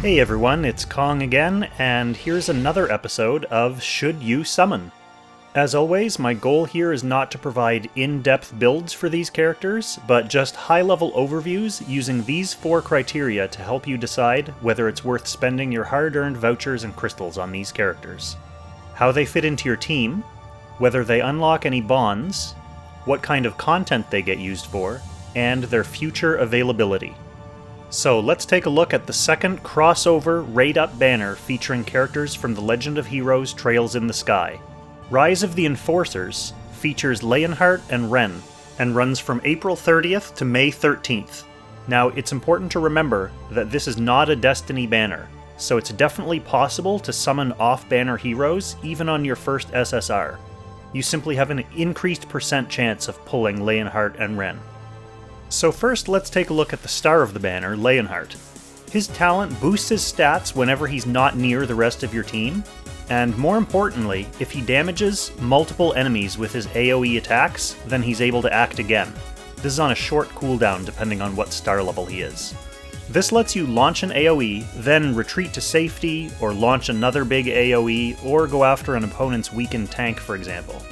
Hey everyone, it's Kong again, and here's another episode of Should You Summon? As always, my goal here is not to provide in-depth builds for these characters, but just high-level overviews using these 4 criteria to help you decide whether it's worth spending your hard-earned vouchers and crystals on these characters. How they fit into your team, whether they unlock any bonds, what kind of content they get used for, and their future availability. So let's take a look at the second crossover raid-up banner featuring characters from the Legend of Heroes Trails in the Sky. Rise of the Enforcers features Leonhardt and Renne, and runs from April 30th to May 13th. Now, it's important to remember that this is not a Destiny banner, so it's definitely possible to summon off-banner heroes even on your first SSR. You simply have an increased % chance of pulling Leonhardt and Renne. So first, let's take a look at the star of the banner, Leonhardt. His talent boosts his stats whenever he's not near the rest of your team, and more importantly, if he damages multiple enemies with his AoE attacks, then he's able to act again. This is on a short cooldown depending on what star level he is. This lets you launch an AoE, then retreat to safety, or launch another big AoE, or go after an opponent's weakened tank, for example.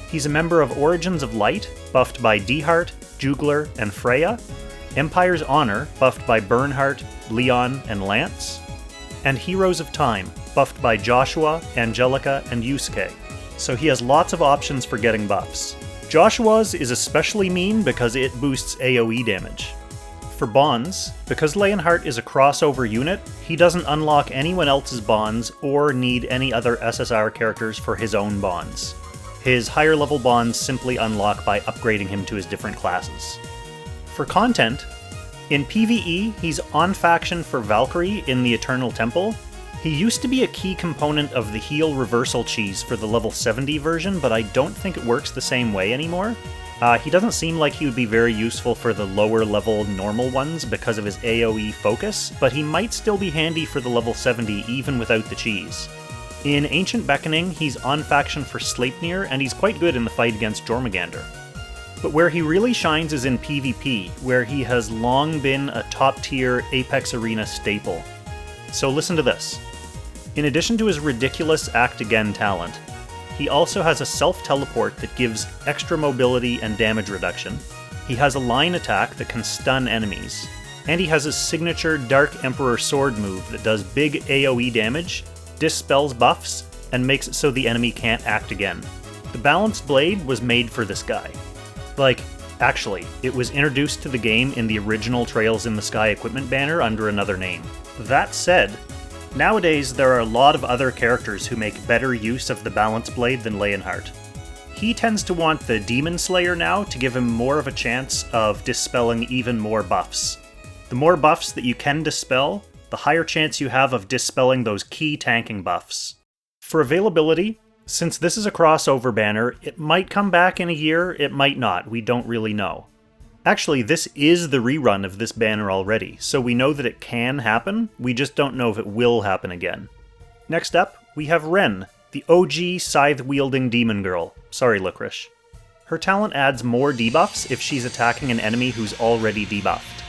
He's a member of Origins of Light, buffed by Dehart, Jugler, and Freya, Empire's Honor, buffed by Bernhardt, Leon, and Lance, and Heroes of Time, buffed by Joshua, Angelica, and Yusuke. So he has lots of options for getting buffs. Joshua's is especially mean because it boosts AoE damage. For bonds, because Leonhardt is a crossover unit, he doesn't unlock anyone else's bonds or need any other SSR characters for his own bonds. His higher level bonds simply unlock by upgrading him to his different classes. For content, in PvE, he's on faction for Valkyrie in the Eternal Temple. He used to be a key component of the heal reversal cheese for the level 70 version, but I don't think it works the same way anymore. He doesn't seem like he would be very useful for the lower level normal ones because of his AoE focus, but he might still be handy for the level 70 even without the cheese. In Ancient Beckoning, he's on faction for Sleipnir, and he's quite good in the fight against Jormungandr. But where he really shines is in PvP, where he has long been a top-tier Apex Arena staple. So listen to this. In addition to his ridiculous Act Again talent, he also has a self-teleport that gives extra mobility and damage reduction. He has a line attack that can stun enemies, and he has his signature Dark Emperor sword move that does big AoE damage, dispels buffs, and makes it so the enemy can't act again. The Balanced Blade was made for this guy. Actually, it was introduced to the game in the original Trails in the Sky equipment banner under another name. That said, nowadays there are a lot of other characters who make better use of the Balanced Blade than Leonhardt. He tends to want the Demon Slayer now to give him more of a chance of dispelling even more buffs. The more buffs that you can dispel, the higher chance you have of dispelling those key tanking buffs. For availability, since this is a crossover banner, it might come back in a year, it might not, we don't really know. Actually, this is the rerun of this banner already, so we know that it can happen, we just don't know if it will happen again. Next up, we have Renne, the OG scythe-wielding demon girl. Sorry, Licorice. Her talent adds more debuffs if she's attacking an enemy who's already debuffed.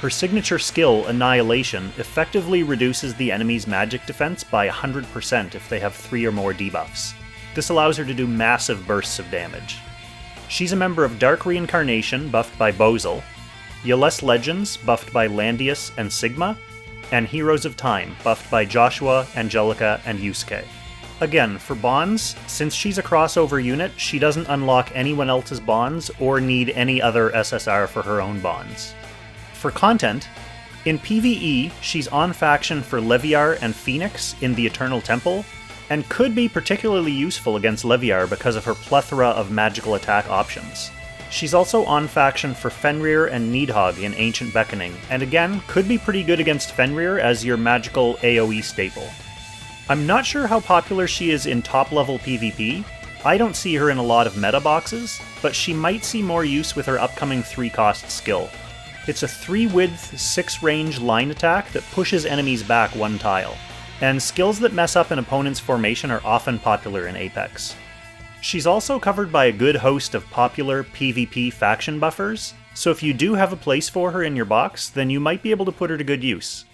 Her signature skill, Annihilation, effectively reduces the enemy's magic defense by 100% if they have 3 or more debuffs. This allows her to do massive bursts of damage. She's a member of Dark Reincarnation, buffed by Bozel, Yales Legends, buffed by Landius and Sigma, and Heroes of Time, buffed by Joshua, Angelica, and Yusuke. Again, for bonds, since she's a crossover unit, she doesn't unlock anyone else's bonds or need any other SSR for her own bonds. For content, in PvE, she's on faction for Leviar and Phoenix in the Eternal Temple, and could be particularly useful against Leviar because of her plethora of magical attack options. She's also on faction for Fenrir and Nidhogg in Ancient Beckoning, and again, could be pretty good against Fenrir as your magical AoE staple. I'm not sure how popular she is in top-level PvP. I don't see her in a lot of meta boxes, but she might see more use with her upcoming 3-cost skill. It's a 3-width, 6-range line attack that pushes enemies back 1 tile, and skills that mess up an opponent's formation are often popular in Apex. She's also covered by a good host of popular PvP faction buffers, so if you do have a place for her in your box, then you might be able to put her to good use.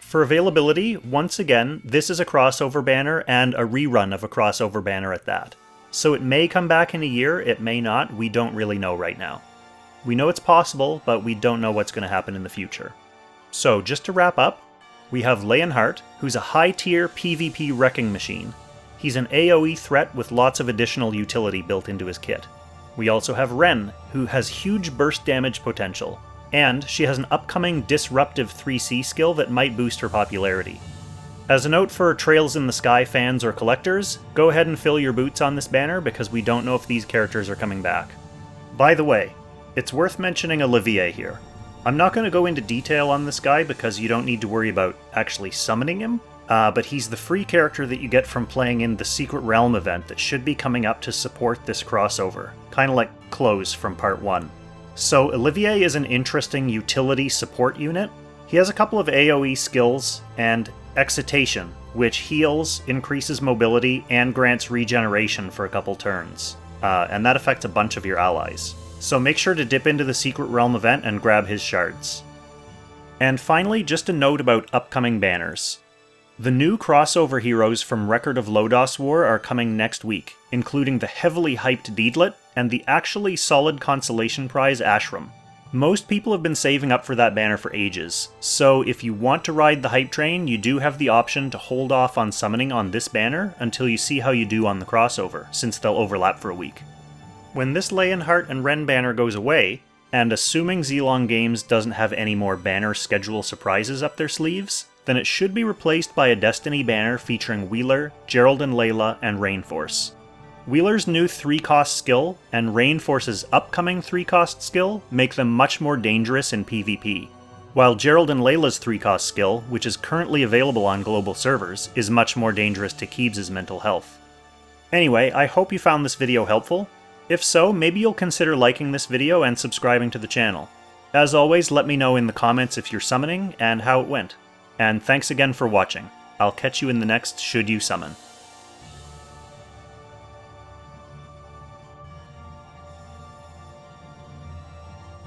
For availability, once again, this is a crossover banner and a rerun of a crossover banner at that. So it may come back in a year, it may not, we don't really know right now. We know it's possible, but we don't know what's going to happen in the future. So just to wrap up, we have Leonhardt, who's a high-tier PvP wrecking machine. He's an AoE threat with lots of additional utility built into his kit. We also have Renne, who has huge burst damage potential, and she has an upcoming disruptive 3C skill that might boost her popularity. As a note for Trails in the Sky fans or collectors, go ahead and fill your boots on this banner because we don't know if these characters are coming back. By the way, it's worth mentioning Olivier here. I'm not going to go into detail on this guy because you don't need to worry about actually summoning him, but he's the free character that you get from playing in the Secret Realm event that should be coming up to support this crossover, kind of like Close from Part 1. So Olivier is an interesting utility support unit. He has a couple of AoE skills and Excitation, which heals, increases mobility, and grants regeneration for a couple turns, and that affects a bunch of your allies. So make sure to dip into the Secret Realm event and grab his shards. And finally, just a note about upcoming banners. The new crossover heroes from Record of Lodos War are coming next week, including the heavily hyped Deedlit and the actually solid consolation prize Ashram. Most people have been saving up for that banner for ages, so if you want to ride the hype train, you do have the option to hold off on summoning on this banner until you see how you do on the crossover, since they'll overlap for a week. When this Leonhardt and Renne banner goes away, and assuming Xelon Games doesn't have any more banner schedule surprises up their sleeves, then it should be replaced by a Destiny banner featuring Wheeler, Gerald and Layla, and Rainforce. Wheeler's new 3-cost skill and Rainforce's upcoming 3-cost skill make them much more dangerous in PvP, while Gerald and Layla's 3-cost skill, which is currently available on global servers, is much more dangerous to Keebs' mental health. Anyway, I hope you found this video helpful. If so, maybe you'll consider liking this video and subscribing to the channel. As always, let me know in the comments if you're summoning and how it went. And thanks again for watching. I'll catch you in the next Should You Summon.